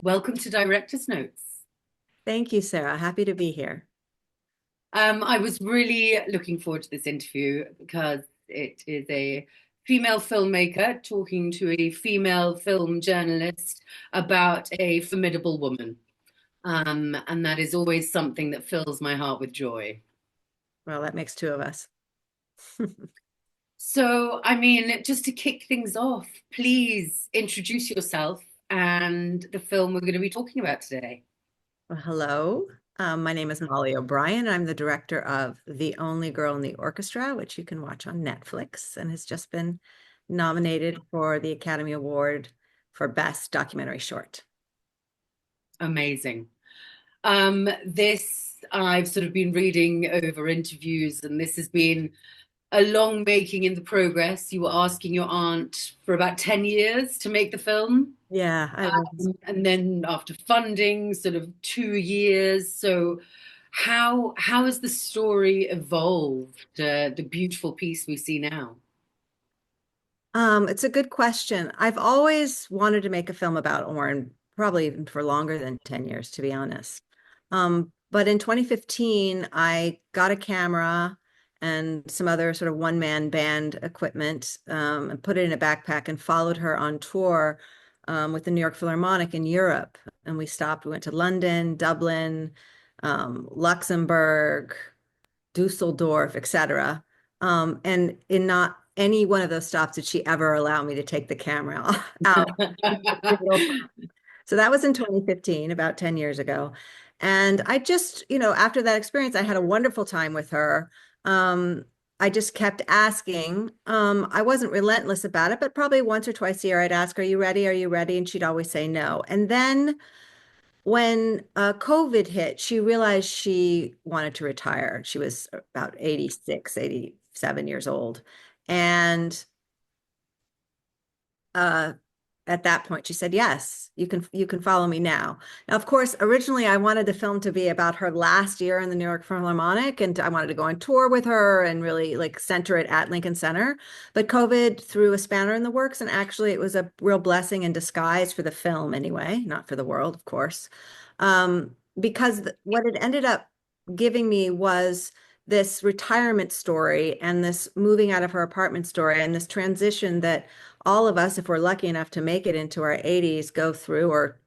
Welcome to Director's Notes. Thank you, Sarah. Happy to be here. I was really looking forward to this interview because it is a female filmmaker talking to a female film journalist about a formidable woman. And that is always something that fills my heart with joy. Well, that makes two of us. So, I mean, just to kick things off, please introduce yourself and the film we're going to be talking about today. Well, hello. My name is Molly O'Brien. I'm the director of The Only Girl in the Orchestra, which you can watch on Netflix and has just been nominated for the Academy Award for Best Documentary Short. Amazing. This I've sort of been reading over interviews, and this has been a long making in the progress. You were asking your aunt for about 10 years to make the film. Yeah, I was. And then after funding, sort of 2 years. So how has the story evolved? The beautiful piece we see now. It's a good question. I've always wanted to make a film about Orin, probably even for longer than 10 years, to be honest. But in 2015, I got a camera and some other sort of one-man band equipment and put it in a backpack and followed her on tour with the New York Philharmonic in Europe. And we went to London, Dublin, Luxembourg, Dusseldorf, etc. And in not any one of those stops did she ever allow me to take the camera out. So that was in 2015, about 10 years ago. And I just, after that experience, I had a wonderful time with her. I just kept asking. I wasn't relentless about it, but probably once or twice a year, I'd ask, "Are you ready? Are you ready?" And she'd always say no. And then when COVID hit, she realized she wanted to retire. She was about 86, 87 years old. And uh, at that point, she said, "Yes, you can follow me now." Now, of course, originally I wanted the film to be about her last year in the New York Philharmonic, and I wanted to go on tour with her and really like center it at Lincoln Center. But COVID threw a spanner in the works, and actually, it was a real blessing in disguise for the film, anyway, not for the world, of course, because what it ended up giving me was this retirement story and this moving out of her apartment story and this transition that all of us, if we're lucky enough to make it into our 80s, go through or,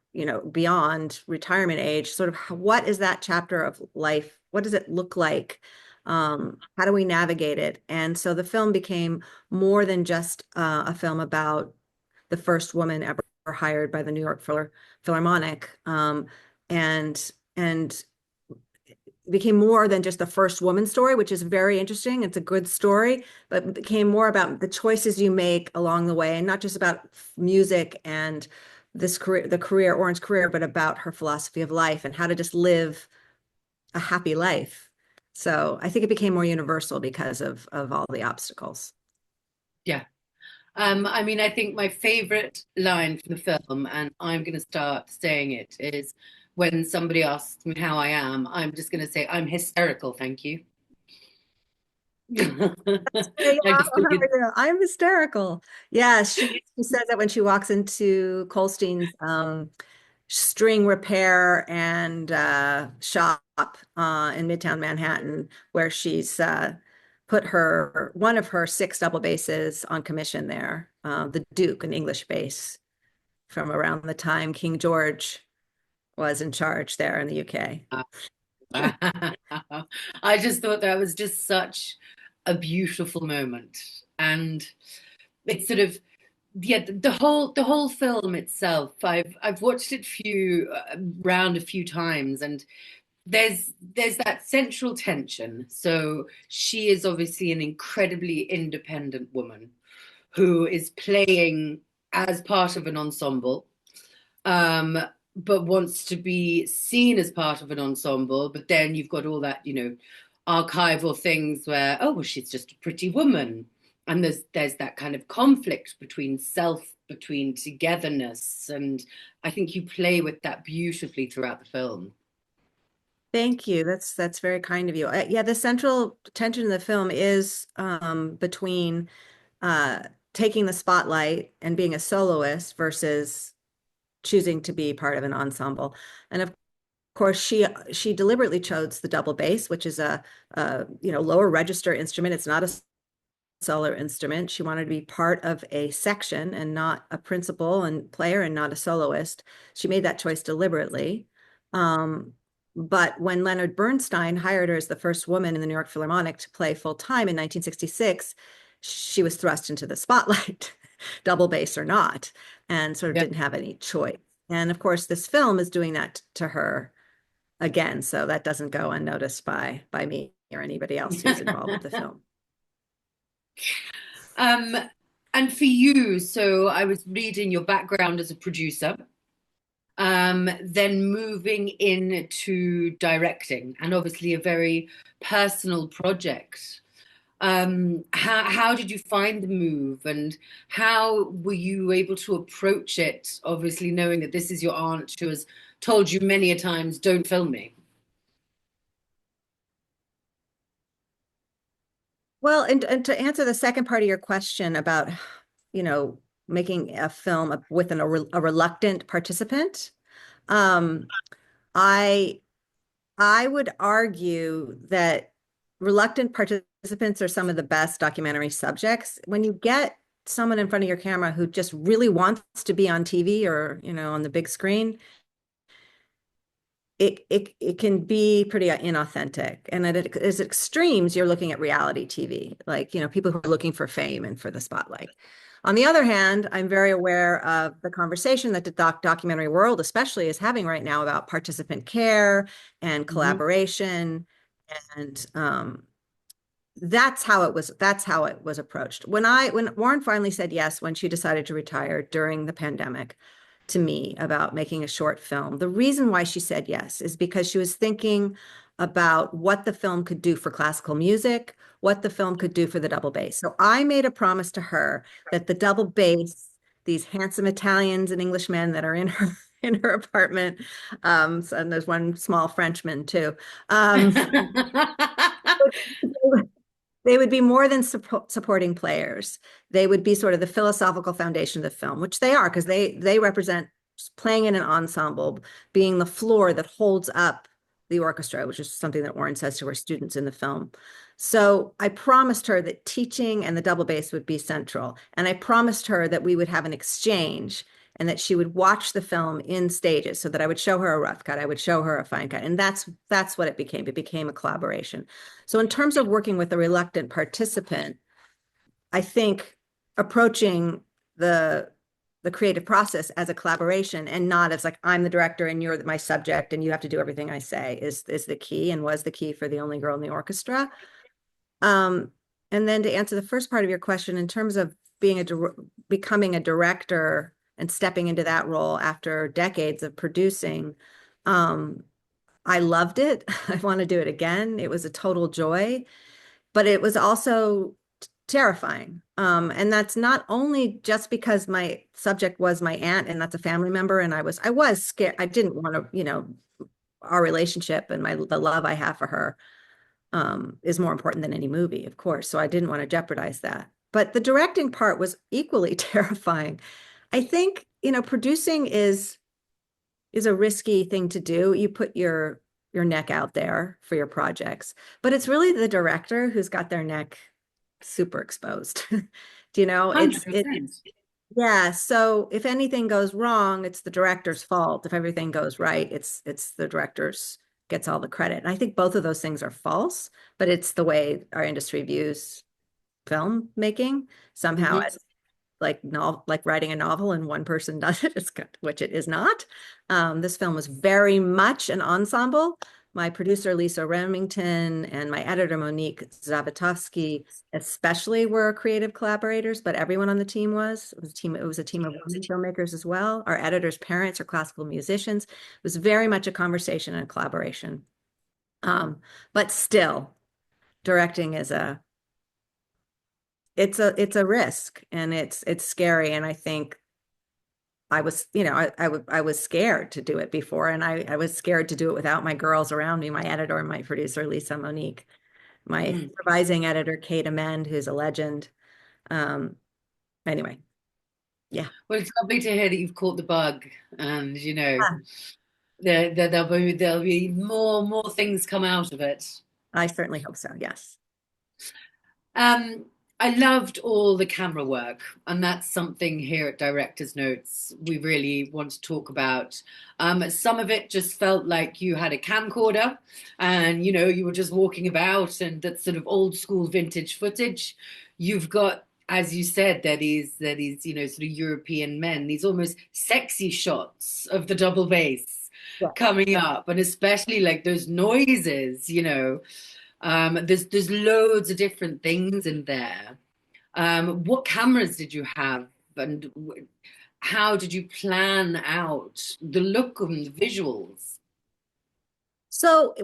beyond retirement age, sort of what is that chapter of life? What does it look like? How do we navigate it? And so the film became more than just a film about the first woman ever hired by the New York Philharmonic. And became more than just the first woman story, which is very interesting. It's a good story, but it became more about the choices you make along the way, and not just about music and this career, the career, Oren's career, but about her philosophy of life and how to just live a happy life. So I think it became more universal because of all the obstacles. Yeah. I mean, I think my favorite line from the film, and I'm going to start saying it, is when somebody asks me how I am, I'm just going to say, I'm hysterical, thank you. Yeah, I just think it's, I'm hysterical. Yeah, she says that when she walks into Colstein's string repair and shop in Midtown Manhattan, where she's put her one of her six double basses on commission there, the Duke, an English bass from around the time King George was in charge there in the UK. I just thought that was just such a beautiful moment. And it's sort of yeah, the whole film itself. I've watched it round a few times, and there's that central tension. So she is obviously an incredibly independent woman who is playing as part of an ensemble, um, but wants to be seen as part of an ensemble. But then you've got all that, archival things where, oh, well, she's just a pretty woman. And there's that kind of conflict between self, between togetherness. And I think you play with that beautifully throughout the film. Thank you. That's very kind of you. Yeah, the central tension in the film is between uh, taking the spotlight and being a soloist versus choosing to be part of an ensemble. And of course, she deliberately chose the double bass, which is a lower register instrument. It's not a solo instrument. She wanted to be part of a section and not a principal and player and not a soloist. She made that choice deliberately. Um, but when Leonard Bernstein hired her as the first woman in the New York Philharmonic to play full time in 1966, she was thrust into the spotlight, double bass or not, and sort of Yeah. didn't have any choice. And of course, this film is doing that to her again, so that doesn't go unnoticed by me or anybody else who's involved with the film. Um, and for you, so I was reading your background as a producer, then moving into directing, and obviously a very personal project. How did you find the move, and how were you able to approach it? Obviously, knowing that this is your aunt who has told you many a times, "Don't film me." Well, and to answer the second part of your question about, you know, making a film with a reluctant participant, um, I I would argue that reluctant participants are some of the best documentary subjects. When you get someone in front of your camera who just really wants to be on TV or, on the big screen, it can be pretty inauthentic. And at its extremes, you're looking at reality TV, like, people who are looking for fame and for the spotlight. On the other hand, I'm very aware of the conversation that the documentary world especially is having right now about participant care and Mhm. collaboration. And that's how it was approached. When Warren finally said yes, when she decided to retire during the pandemic, to me about making a short film, the reason why she said yes is because she was thinking about what the film could do for classical music, what the film could do for the double bass. So I made a promise to her that the double bass, these handsome Italians and Englishmen that are in her in her apartment, and there's one small Frenchman too. Um, they would be more than supporting players. They would be sort of the philosophical foundation of the film, which they are, because they represent playing in an ensemble, being the floor that holds up the orchestra, which is something that Warren says to her students in the film. So I promised her that teaching and the double bass would be central. And I promised her that we would have an exchange and that she would watch the film in stages, so that I would show her a rough cut, I would show her a fine cut. And that's what it became. It became a collaboration. So in terms of working with a reluctant participant, I think approaching the the creative process as a collaboration and not as like I'm the director and you're my subject and you have to do everything I say is the key, and was the key for The Only Girl in the Orchestra. Um, and then to answer the first part of your question, in terms of becoming a director and stepping into that role after decades of producing, um, I loved it. I want to do it again. It was a total joy, but it was also terrifying. And that's not only just because my subject was my aunt and that's a family member, and I was scared. I didn't want to, our relationship and the love I have for her is more important than any movie, of course. So I didn't want to jeopardize that. But the directing part was equally terrifying. I think, producing is a risky thing to do. You put your neck out there for your projects, but it's really the director who's got their neck super exposed. Do you know? It 100%. Yeah, so if anything goes wrong, it's the director's fault. If everything goes right, it's the director's gets all the credit. And I think both of those things are false, but it's the way our industry views filmmaking. Somehow Mhm. it's like writing a novel and one person does it, which it is not. This film was very much an ensemble. My producer Lisa Remington and my editor Monique Zabatowski especially were creative collaborators, but everyone on the team was. It was a team of women filmmakers as well. Our editor's parents are classical musicians. It was very much a conversation and a collaboration. But still, directing is it's a risk, and it's scary. And I think I was scared to do it before, and I was scared to do it without my girls around me, my editor and my producer, Lisa Monique, my Mm. supervising editor, Kate Amend, who's a legend. Um, anyway, Yeah. Well, it's lovely to hear that you've caught the bug, and Ah, there'll be more things come out of it. I certainly hope so. Yes. Um, I loved all the camera work, and that's something here at Director's Notes we really want to talk about. Some of it just felt like you had a camcorder and you were just walking about, and that sort of old school vintage footage. You've got, as you said, there these sort of European men, these almost sexy shots of the double bass Yeah. coming up, and especially like those noises. There's loads of different things in there. What cameras did you have, and how did you plan out the look and the visuals? So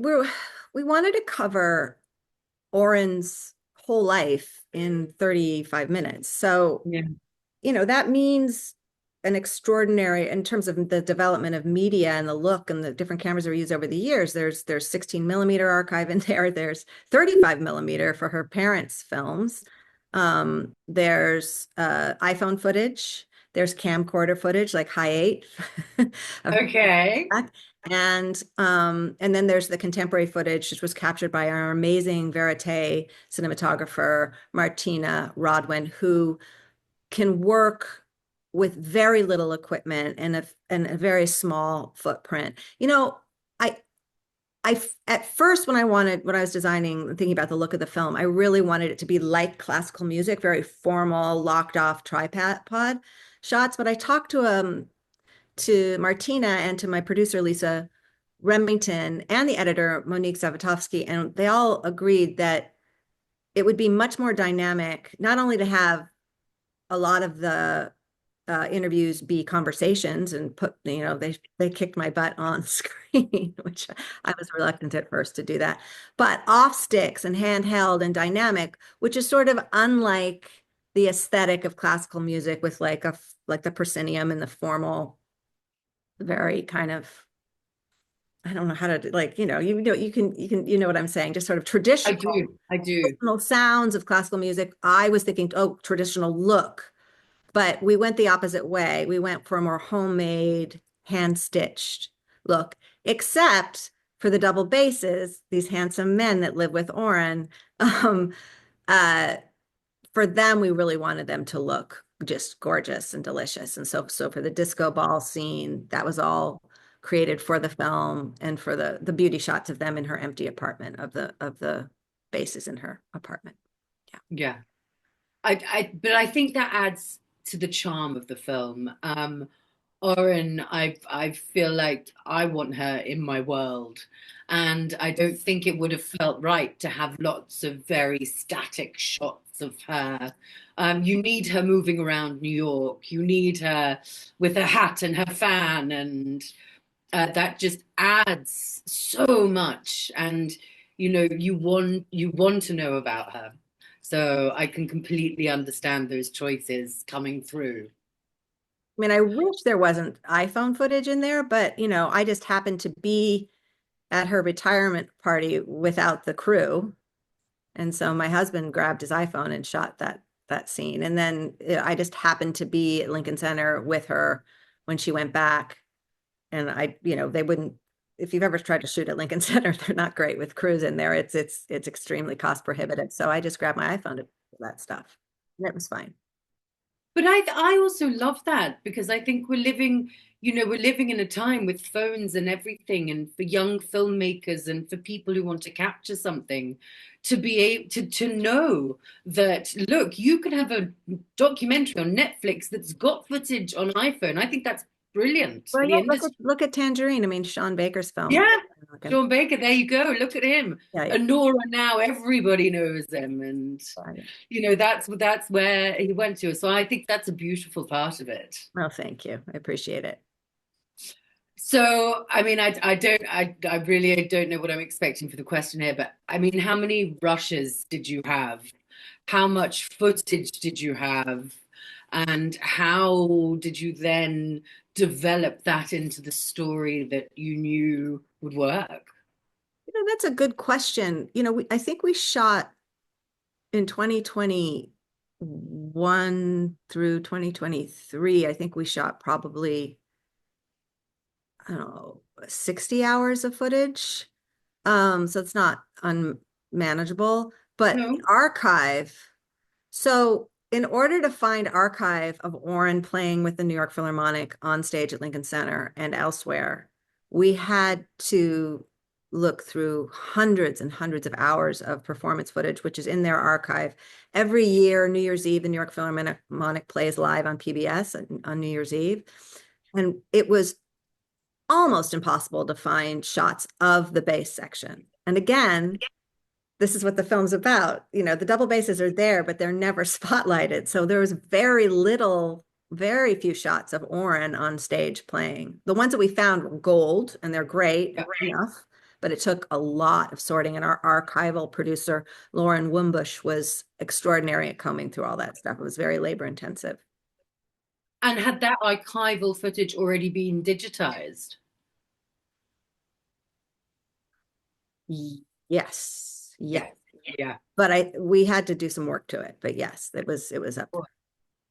we wanted to cover Orin's whole life in 35 minutes. So, Yeah. that means an extraordinary in terms of the development of media and the look and the different cameras that were used over the years. There's 16 millimeter archive in there. There's 35 millimeter for her parents' films. There's iPhone footage. There's camcorder footage, like high eight of Okay. back. And then there's the contemporary footage, which was captured by our amazing verite cinematographer, Martina Rodwin, who can work with very little equipment and a very small footprint. I at first when I was designing, thinking about the look of the film, I really wanted it to be like classical music, very formal, locked off tripod shots. But I talked to Martina and to my producer Lisa Remington and the editor Monique Zavatovsky, and they all agreed that it would be much more dynamic, not only to have a lot of the interviews be conversations and they kicked my butt on screen, which I was reluctant at first to do that, but off sticks and handheld and dynamic, which is sort of unlike the aesthetic of classical music with like the proscenium and the formal, very kind of, I don't know how to like, you know what I'm saying, just sort of I traditional do. I do. sounds of classical music. I was thinking, oh, traditional look. But we went the opposite way. We went for a more homemade, hand-stitched look, except for the double basses, these handsome men that live with Orin. Um, uh, for them, we really wanted them to look just gorgeous and delicious. And so for the disco ball scene, that was all created for the film, and for the beauty shots of them in her empty apartment, of the basses in her apartment. Yeah. Yeah. But I think that adds to the charm of the film. Oren, I feel like I want her in my world, and I don't think it would have felt right to have lots of very static shots of her. You need her moving around New York. You need her with her hat and her fan, and that just adds so much. And you want to know about her. So I can completely understand those choices coming through. I mean, I wish there wasn't iPhone footage in there, but I just happened to be at her retirement party without the crew. And so my husband grabbed his iPhone and shot that scene. And then I just happened to be at Lincoln Center with her when she went back. And they wouldn't, if you've ever tried to shoot at Lincoln Center, they're not great with crews in there. It's extremely cost prohibitive. So I just grabbed my iPhone to do that stuff. And it was fine. But I also love that because I think we're living in a time with phones and everything, and for young filmmakers and for people who want to capture something, to be able to know that, look, you can have a documentary on Netflix that's got footage on iPhone. I think that's brilliant Well, for yeah, the look at industry. look at Tangerine. I mean, Sean Baker's film. Yeah, Okay. Sean Baker, there you go. Look at him. Yeah, And Nora, now everybody knows him, and yeah. that's where he went to. So I think that's a beautiful part of it. Well, thank you. I appreciate it. So, I mean, I really don't know what I'm expecting for the question here, but I mean, how many rushes did you have? How much footage did you have? And how did you then develop that into the story that you knew would work? That's a good question. I think we shot in 2021. 2021 through 2023, I think we shot probably, I don't know, 60 hours of footage. So it's not unmanageable, but the No, archive. So in order to find archive of Orin playing with the New York Philharmonic on stage at Lincoln Center and elsewhere, we had to look through hundreds and hundreds of hours of performance footage, which is in their archive. Every year, New Year's Eve, the New York Philharmonic plays live on PBS on New Year's Eve. And it was almost impossible to find shots of the bass section. And again, this is what the film's about. You know, the double basses are there, but they're never spotlighted. So there was very little, very few shots of Orin on stage playing. The ones that we found were gold and they're great yeah. enough, but it took a lot of sorting. And our archival producer, Lauren Wimbush, was extraordinary at combing through all that stuff. It was very labor intensive. And had that archival footage already been digitized? Yes, yes. Yeah, yeah. But we had to do some work to it. But yes, it was up there.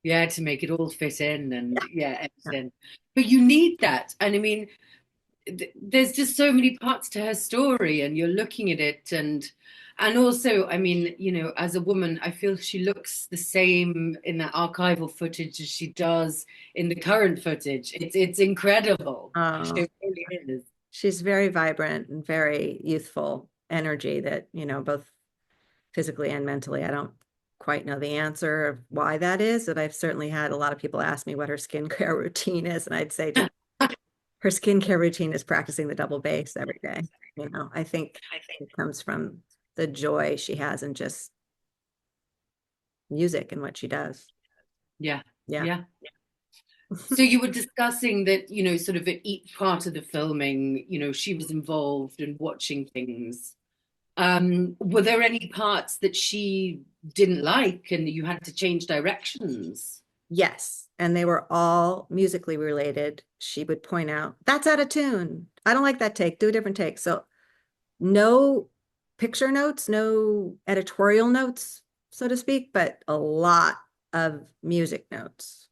Yeah, to make it all fit in and Yeah, yeah, yeah. everything. But you need that. And I mean, there's just so many parts to her story and you're looking at it and also, I mean, as a woman, I feel she looks the same in that archival footage as she does in the current footage. It's incredible. Uh, It really is. she's very vibrant and very youthful energy that, both physically and mentally. I don't quite know the answer of why that is, but I've certainly had a lot of people ask me what her skincare routine is, and I'd say just her skincare routine is practicing the double bass every day. I think it comes from the joy she has in just music and what she does. Yeah, Yeah. yeah. So you were discussing that, sort of at each part of the filming, she was involved in watching things. Were there any parts that she didn't like and you had to change directions? Yes. And they were all musically related. She would point out, that's out of tune. I don't like that take. Do a different take. So no picture notes, no editorial notes, so to speak, but a lot of music notes.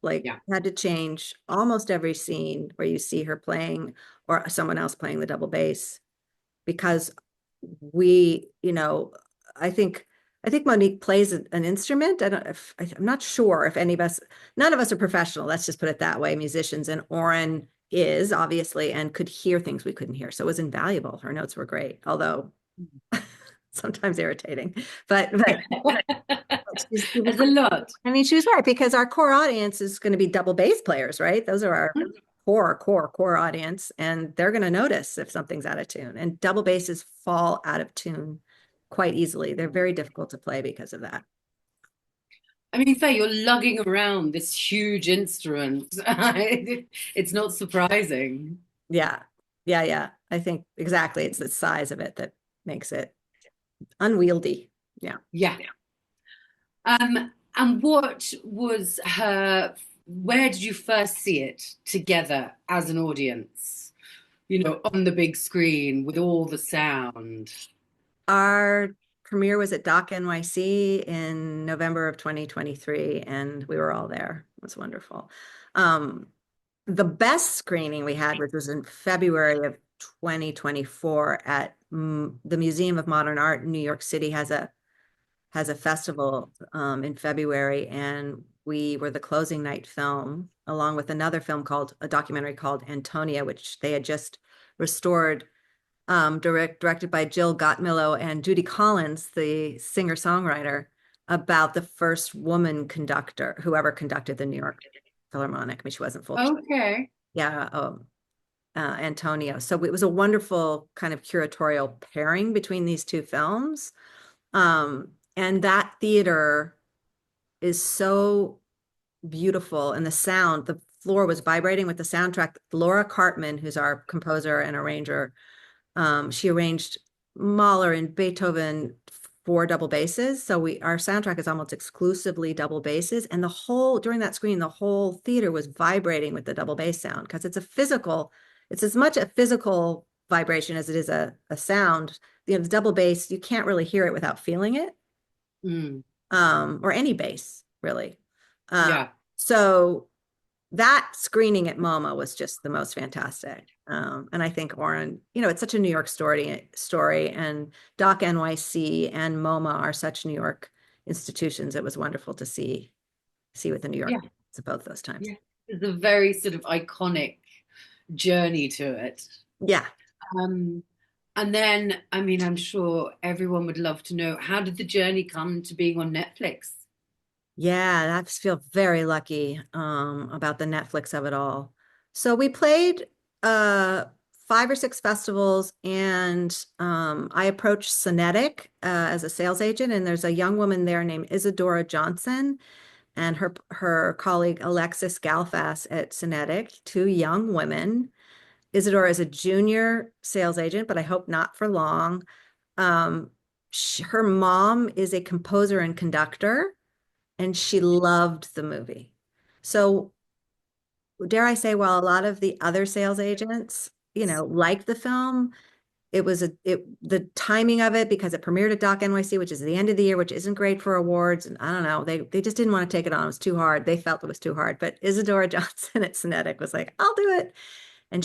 Like Yeah. had to change almost every scene where you see her playing or someone else playing the double bass because we, I think I think Monique plays an instrument. I'm not sure if any of us, none of us are professional. Let's just put it that way, musicians. And Orin is obviously and could hear things we couldn't hear. So it was invaluable. Her notes were great, although sometimes irritating. But she was, There's a lot. I mean, she was right because our core audience is going to be double bass players, right? Those are our core audience, and they're going to notice if something's out of tune. And double basses fall out of tune quite easily. They're very difficult to play because of that. I mean, fair, you're lugging around this huge instrument. It's not surprising. Yeah. Yeah, yeah. I think exactly. It's the size of it that makes it unwieldy. Yeah. Yeah. And what was where did you first see it together as an audience? On the big screen with all the sound. Our premiere was at Doc NYC in November of 2023, and we were all there. It was wonderful. Um, the best screening we had, which was in February of 2024 at the Museum of Modern Art in New York City, has a festival in February, and we were the closing night film, along with another film called a documentary called Antonia, which they had just restored, directed by Jill Gottmillo and Judy Collins, the singer-songwriter, about the first woman conductor, whoever conducted the New York Philharmonic. I mean, she wasn't full time. Okay. Yeah, Antonio. So it was a wonderful kind of curatorial pairing between these two films. And that theater is so beautiful, and the sound, the floor was vibrating with the soundtrack. Laura Cartman, who's our composer and arranger, she arranged Mahler and Beethoven for double basses. So our soundtrack is almost exclusively double basses. And during that screen, the whole theater was vibrating with the double bass sound because it's as much a physical vibration as it is a sound. The double bass, you can't really hear it without feeling it. Mm. or any bass really. Um, Yeah. so that screening at MoMA was just the most fantastic. And I think Orin, it's such a New York story, and Doc NYC and MoMA are such New York institutions. It was wonderful to see what the New York Yeah. at both those times. Yeah. There's a very sort of iconic journey to it. Yeah. Um, and then, I mean, I'm sure everyone would love to know, how did the journey come to being on Netflix? Yeah, I feel very lucky about the Netflix of it all. So we played uh 5 or 6 festivals, and I approached Cinetic as a sales agent, and there's a young woman there named Isadora Johnson and her colleague Alexis Galfas at Cinetic, 2 young women. Isadora is a junior sales agent, but I hope not for long. Um, her mom is a composer and conductor, and she loved the movie. So, dare I say, while a lot of the other sales agents, liked the film, the timing of it, because it premiered at Doc NYC, which is the end of the year, which isn't great for awards. And I don't know, they just didn't want to take it on. It was too hard. They felt it was too hard. But Isadora Johnson at Cinetic was like, I'll do it. And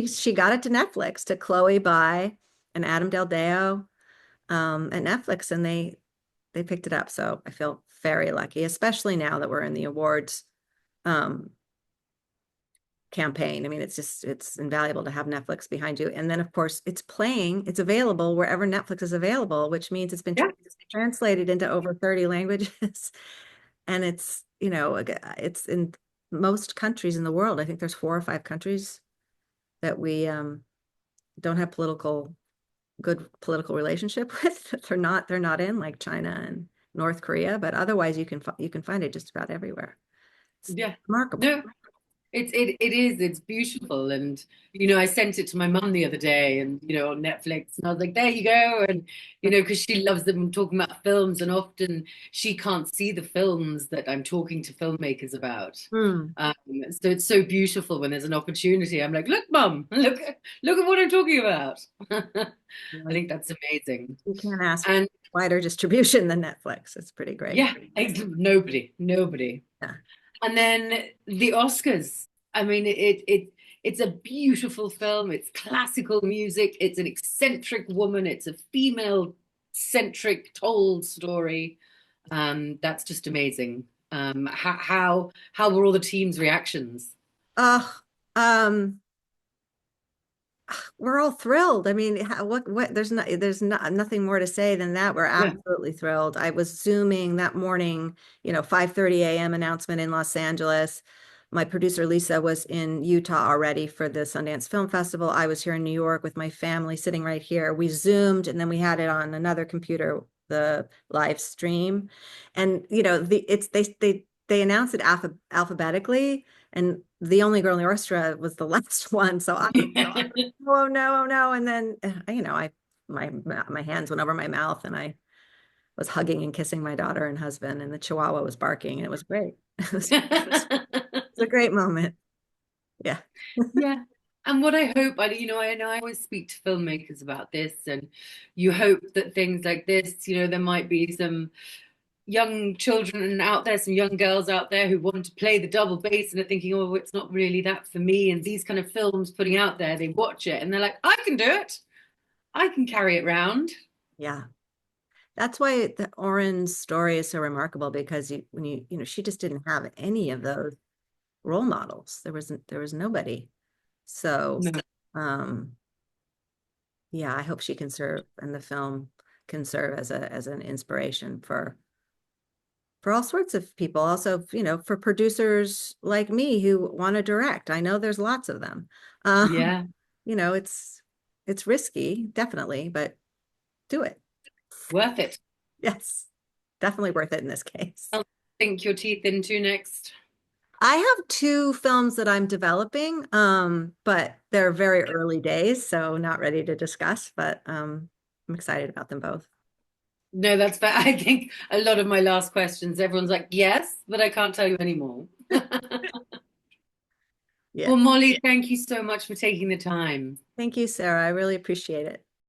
she got it to Netflix, to Chloe Bai and Adam Del Deo at Netflix, and they picked it up. So I feel very lucky, especially now that we're in the awards um, campaign. I mean, it's invaluable to have Netflix behind you. And then, of course, it's available wherever Netflix is available, which means it's been Yeah. translated into over 30 languages. And it's in most countries in the world. I think there's 4 or 5 countries that we don't have good political relationship with. They're not in, like China and North Korea, but otherwise you can find it just about everywhere. It's Yeah. remarkable. No, it's beautiful. And I sent it to my mum the other day, and on Netflix, and I was like, there you go. And because she loves them talking about films, and often she can't see the films that I'm talking to filmmakers about. Hmm. um, so it's so beautiful when there's an opportunity. I'm like, look, mum, look at what I'm talking about. I think that's amazing. You can't ask for And wider distribution than Netflix. It's pretty great. yeah, nobody. Yeah. And then the Oscars. I mean, it's a beautiful film. It's classical music. It's an eccentric woman. It's a female centric told story. That's just amazing. How were all the team's reactions? Uh, um, we're all thrilled. I mean, there's nothing more to say than that. We're Yeah, absolutely thrilled. I was Zooming that morning, 5:30 a.m. announcement in Los Angeles. My producer Lisa was in Utah already for the Sundance Film Festival. I was here in New York with my family, sitting right here. We Zoomed, and then we had it on another computer, the live stream. And they announced it alphabetically, and the only girl in the orchestra was the last one. So I was oh no, oh no. And then, my hands went over my mouth, and I was hugging and kissing my daughter and husband, and the Chihuahua was barking, and it was great. It was a great moment. Yeah. Yeah. And what I hope, I know I always speak to filmmakers about this, and you hope that things like this, there might be some young children out there, some young girls out there who want to play the double bass and are thinking, oh, it's not really that for me. And these kind of films putting out there, they watch it and they're like, I can do it. I can carry it round. Yeah. That's why the Oren's story is so remarkable, because she just didn't have any of those role models. There was nobody. So, No. um, yeah, I hope she can serve, and the film can serve as an inspiration for all sorts of people. Also, for producers like me who want to direct. I know there's lots of them. Um, Yeah, it's risky, definitely, but do it. worth it. Yes, definitely worth it in this case. I'll sink your teeth into next. I have 2 films that I'm developing, but they're very early days, so not ready to discuss, but I'm excited about them both. No, that's fair. I think a lot of my last questions, everyone's like, yes, but I can't tell you anymore. Yeah. Well, Molly, thank you so much for taking the time. Thank you, Sarah. I really appreciate it.